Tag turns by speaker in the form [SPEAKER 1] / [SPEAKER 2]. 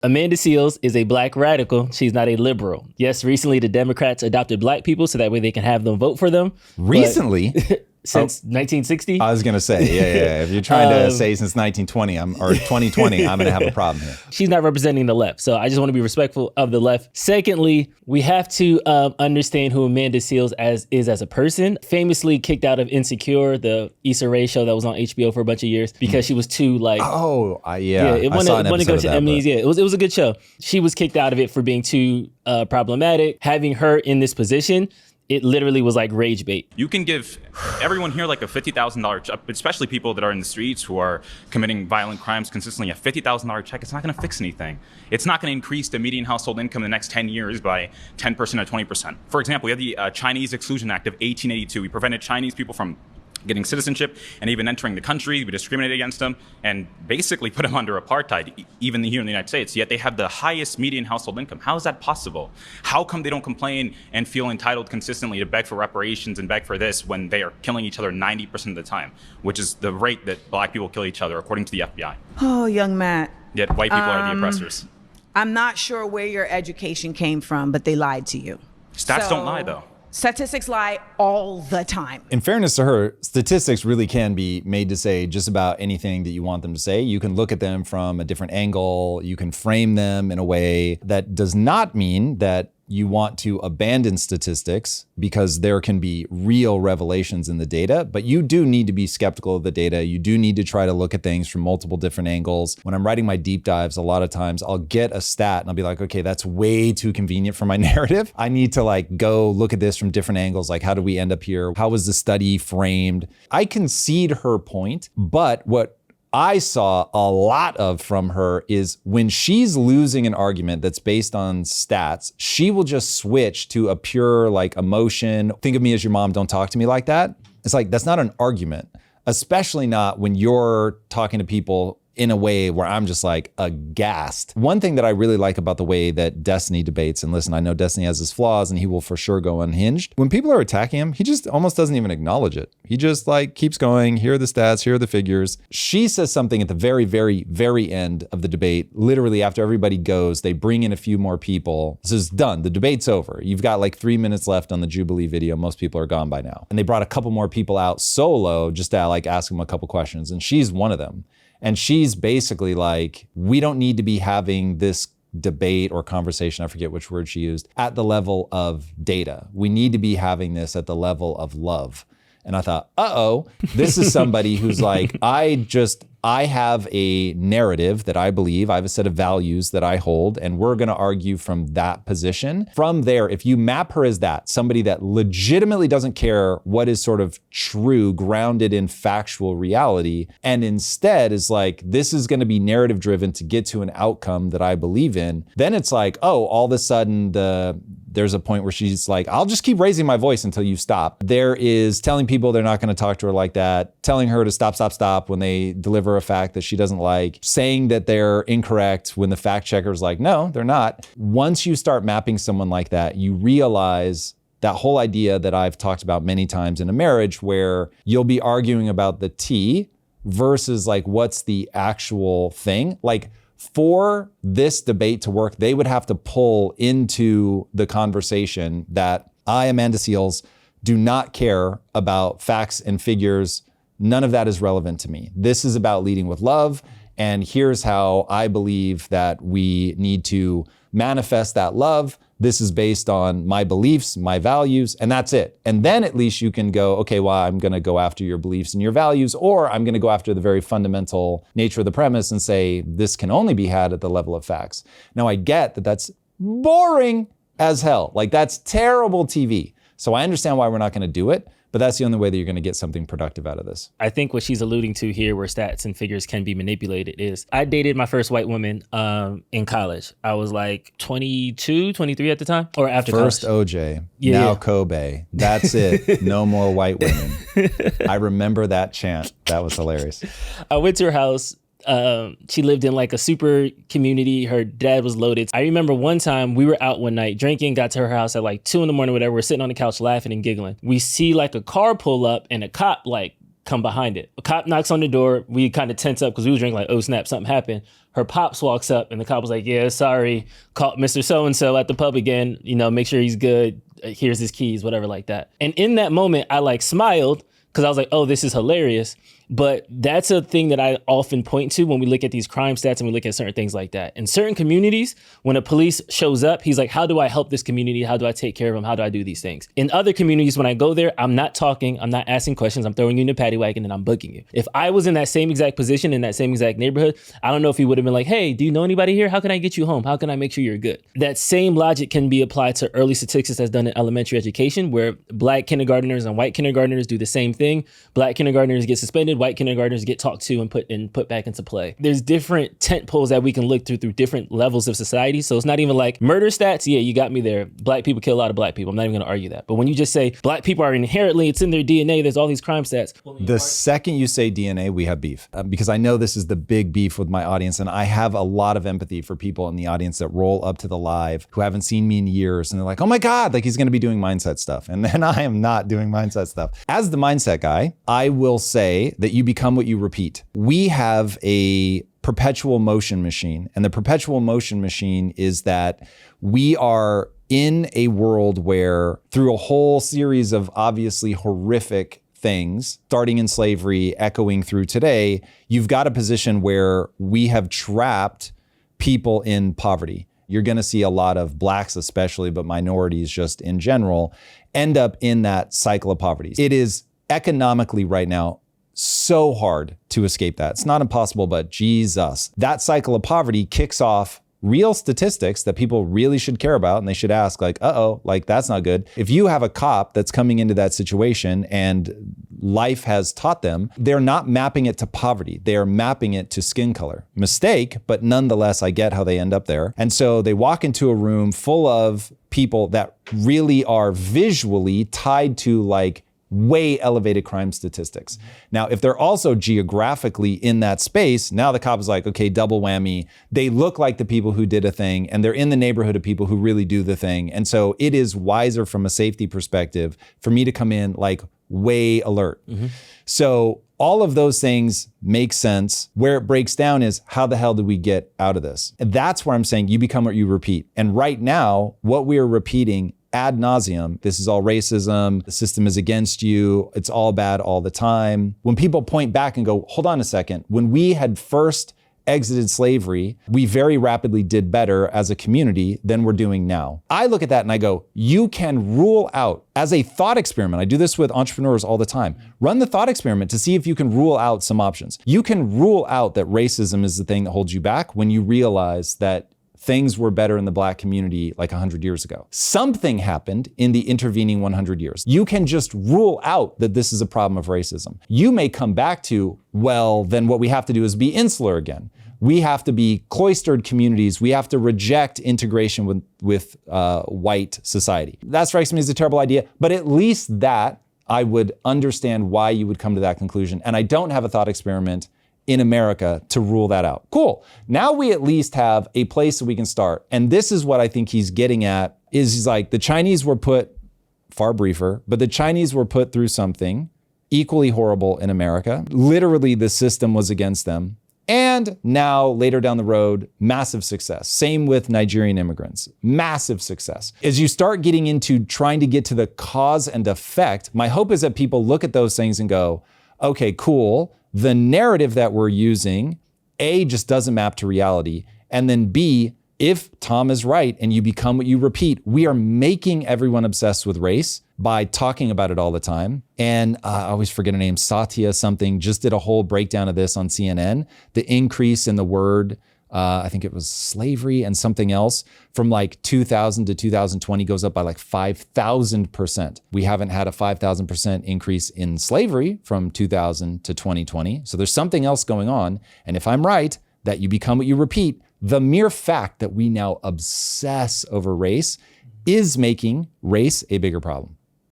[SPEAKER 1] Amanda Seales is a black radical. She's not a liberal. Yes, recently the Democrats adopted black people so that way they can have them vote for them.
[SPEAKER 2] Recently?
[SPEAKER 1] Since 1960.
[SPEAKER 2] I was going to say, yeah. If you're trying to say since 1920 or 2020, I'm going to have a problem here.
[SPEAKER 1] She's not representing the left. So I just want to be respectful of the left. Secondly, we have to understand who Amanda Seales is as a person. Famously kicked out of Insecure, the Issa Rae show that was on HBO for a bunch of years because she was too like...
[SPEAKER 2] It
[SPEAKER 1] won to go to Emmys. Yeah, it was a good show. She was kicked out of it for being too problematic. Having her in this position, it literally was like rage bait.
[SPEAKER 3] You can give everyone here like a $50,000 check, especially people that are in the streets who are committing violent crimes consistently. A $50,000 check, it's not going to fix anything. It's not going to increase the median household income in the next 10 years by 10% or 20%. For example, we have the Chinese Exclusion Act of 1882. We prevented Chinese people from getting citizenship and even entering the country. We discriminated against them and basically put them under apartheid, even here in the United States. Yet they have the highest median household income. How is that possible? How come they don't complain and feel entitled consistently to beg for reparations and beg for this when they are killing each other 90% of the time, which is the rate that black people kill each other, according to the FBI?
[SPEAKER 4] Oh, young Matt.
[SPEAKER 3] Yet white people are the oppressors.
[SPEAKER 4] I'm not sure where your education came from, but they lied to you.
[SPEAKER 3] Stats don't lie, though.
[SPEAKER 4] Statistics lie all the time.
[SPEAKER 2] In fairness to her, statistics really can be made to say just about anything that you want them to say. You can look at them from a different angle. You can frame them in a way that does not mean that you want to abandon statistics because there can be real revelations in the data, but you do need to be skeptical of the data. You do need to try to look at things from multiple different angles. When I'm writing my deep dives, a lot of times I'll get a stat and I'll be like, okay, that's way too convenient for my narrative. I need to like go look at this from different angles. Like, how did we end up here? How was the study framed? I concede her point, but what I saw a lot of from her is when she's losing an argument that's based on stats, she will just switch to a pure like emotion. Think of me as your mom, don't talk to me like that. It's like, that's not an argument, especially not when you're talking to people in a way where I'm just like aghast. One thing that I really like about the way that Destiny debates, and listen, I know Destiny has his flaws and he will for sure go unhinged. When people are attacking him, he just almost doesn't even acknowledge it. He just like keeps going, here are the stats, here are the figures. She says something at the very, very, very end of the debate. Literally after everybody goes, they bring in a few more people. This is done, the debate's over. You've got like 3 minutes left on the Jubilee video. Most people are gone by now. And they brought a couple more people out solo just to like ask them a couple questions. And she's one of them. And she's basically like, we don't need to be having this debate or conversation, I forget which word she used, at the level of data. We need to be having this at the level of love. And I thought, this is somebody who's like, I have a narrative that I believe, I have a set of values that I hold, and we're gonna argue from that position. From there, if you map her as that, somebody that legitimately doesn't care what is sort of true, grounded in factual reality, and instead is like, this is gonna be narrative driven to get to an outcome that I believe in, then it's like, all of a sudden there's a point where she's like, I'll just keep raising my voice until you stop. There is telling people they're not gonna talk to her like that, telling her to stop when they deliver a fact that she doesn't like, saying that they're incorrect when the fact checker's like, no, they're not. Once you start mapping someone like that, you realize that whole idea that I've talked about many times in a marriage where you'll be arguing about the tea versus like, what's the actual thing? Like, for this debate to work, they would have to pull into the conversation that I, Amanda Seales, do not care about facts and figures. None of that is relevant to me. This is about leading with love. And here's how I believe that we need to manifest that love. This is based on my beliefs, my values, and that's it. And then at least you can go, okay, well, I'm gonna go after your beliefs and your values, or I'm gonna go after the very fundamental nature of the premise and say, this can only be had at the level of facts. Now I get that that's boring as hell. Like, that's terrible TV. So I understand why we're not gonna do it, but that's the only way that you're gonna get something productive out of this.
[SPEAKER 1] I think what she's alluding to here, where stats and figures can be manipulated, is I dated my first white woman in college. I was like 22, 23 at the time, or after
[SPEAKER 2] First
[SPEAKER 1] college.
[SPEAKER 2] OJ, now Kobe. That's it. No more white women. I remember that chant. That was hilarious.
[SPEAKER 1] I went to her house. She lived in like a super community. Her dad was loaded. I remember one time we were out one night drinking, got to her house at like 2 a.m, whatever. We're sitting on the couch laughing and giggling. We see like a car pull up and a cop like come behind it. A cop knocks on the door. We kind of tense up because we was drinking like, oh snap, something happened. Her pops walks up and the cop was like, yeah, sorry, caught Mr. So-and-so at the pub again. Make sure he's good. Here's his keys, whatever like that. And in that moment, I like smiled because I was like, oh, this is hilarious. But that's a thing that I often point to when we look at these crime stats and we look at certain things like that. In certain communities, when a police shows up, he's like, how do I help this community? How do I take care of them? How do I do these things? In other communities, when I go there, I'm not talking, I'm not asking questions, I'm throwing you in the paddy wagon and I'm booking you. If I was in that same exact position, in that same exact neighborhood, I don't know if he would have been like, hey, do you know anybody here? How can I get you home? How can I make sure you're good? That same logic can be applied to early statistics that's done in elementary education, where Black kindergartners and white kindergartners do the same thing. Black kindergartners get suspended, white kindergartners get talked to and put back into play. There's different tent poles that we can look through different levels of society. So it's not even like murder stats. Yeah, you got me there. Black people kill a lot of Black people. I'm not even going to argue that. But when you just say Black people are inherently, it's in their DNA, there's all these crime stats.
[SPEAKER 2] The second you say DNA, we have beef. Because I know this is the big beef with my audience, and I have a lot of empathy for people in the audience that roll up to the live who haven't seen me in years, and they're like, oh my God, like he's going to be doing mindset stuff. And then I am not doing mindset stuff. As the mindset guy, I will say that you become what you repeat. We have a perpetual motion machine, and the perpetual motion machine is that we are in a world where, through a whole series of obviously horrific things, starting in slavery, echoing through today, you've got a position where we have trapped people in poverty. You're going to see a lot of Blacks especially, but minorities just in general, end up in that cycle of poverty. It is economically right now so hard to escape that. It's not impossible, but Jesus. That cycle of poverty kicks off real statistics that people really should care about, and they should ask like, uh-oh, like that's not good. If you have a cop that's coming into that situation and life has taught them, they're not mapping it to poverty. They are mapping it to skin color. Mistake, but nonetheless, I get how they end up there. And so they walk into a room full of people that really are visually tied to like way elevated crime statistics. Now, if they're also geographically in that space, now the cop is like, okay, double whammy. They look like the people who did a thing, and they're in the neighborhood of people who really do the thing. And so it is wiser from a safety perspective for me to come in like way alert. So all of those things make sense. Where it breaks down is how the hell did we get out of this? And that's where I'm saying you become what you repeat. And right now, what we are repeating ad nauseum, this is all racism, the system is against you, it's all bad all the time. When people point back and go, hold on a second, when we had first exited slavery, we very rapidly did better as a community than we're doing now. I look at that and I go, you can rule out, as a thought experiment, I do this with entrepreneurs all the time, run the thought experiment to see if you can rule out some options. You can rule out that racism is the thing that holds you back when you realize that things were better in the Black community like 100 years ago. Something happened in the intervening 100 years. You can just rule out that this is a problem of racism. You may come back to, well, then what we have to do is be insular again. We have to be cloistered communities. We have to reject integration with white society. That strikes me as a terrible idea, but at least that I would understand why you would come to that conclusion. And I don't have a thought experiment in America to rule that out. Cool. Now we at least have a place that we can start. And this is what I think he's getting at, is he's like, the Chinese were put, far briefer, but the Chinese were put through something equally horrible in America. Literally, the system was against them. And now, later down the road, massive success. Same with Nigerian immigrants, massive success. As you start getting into trying to get to the cause and effect, my hope is that people look at those things and go, okay, cool. The narrative that we're using, A, just doesn't map to reality. And then B, if Tom is right and you become what you repeat, we are making everyone obsessed with race by talking about it all the time. And I always forget her name, Satya something, just did a whole breakdown of this on CNN. The increase in the word, I think it was slavery and something else, from like 2000 to 2020 goes up by like 5,000%. We haven't had a 5,000% increase in slavery from 2000 to 2020. So there's something else going on. And if I'm right, that you become what you repeat, the mere fact that we now obsess over race is making race a bigger problem.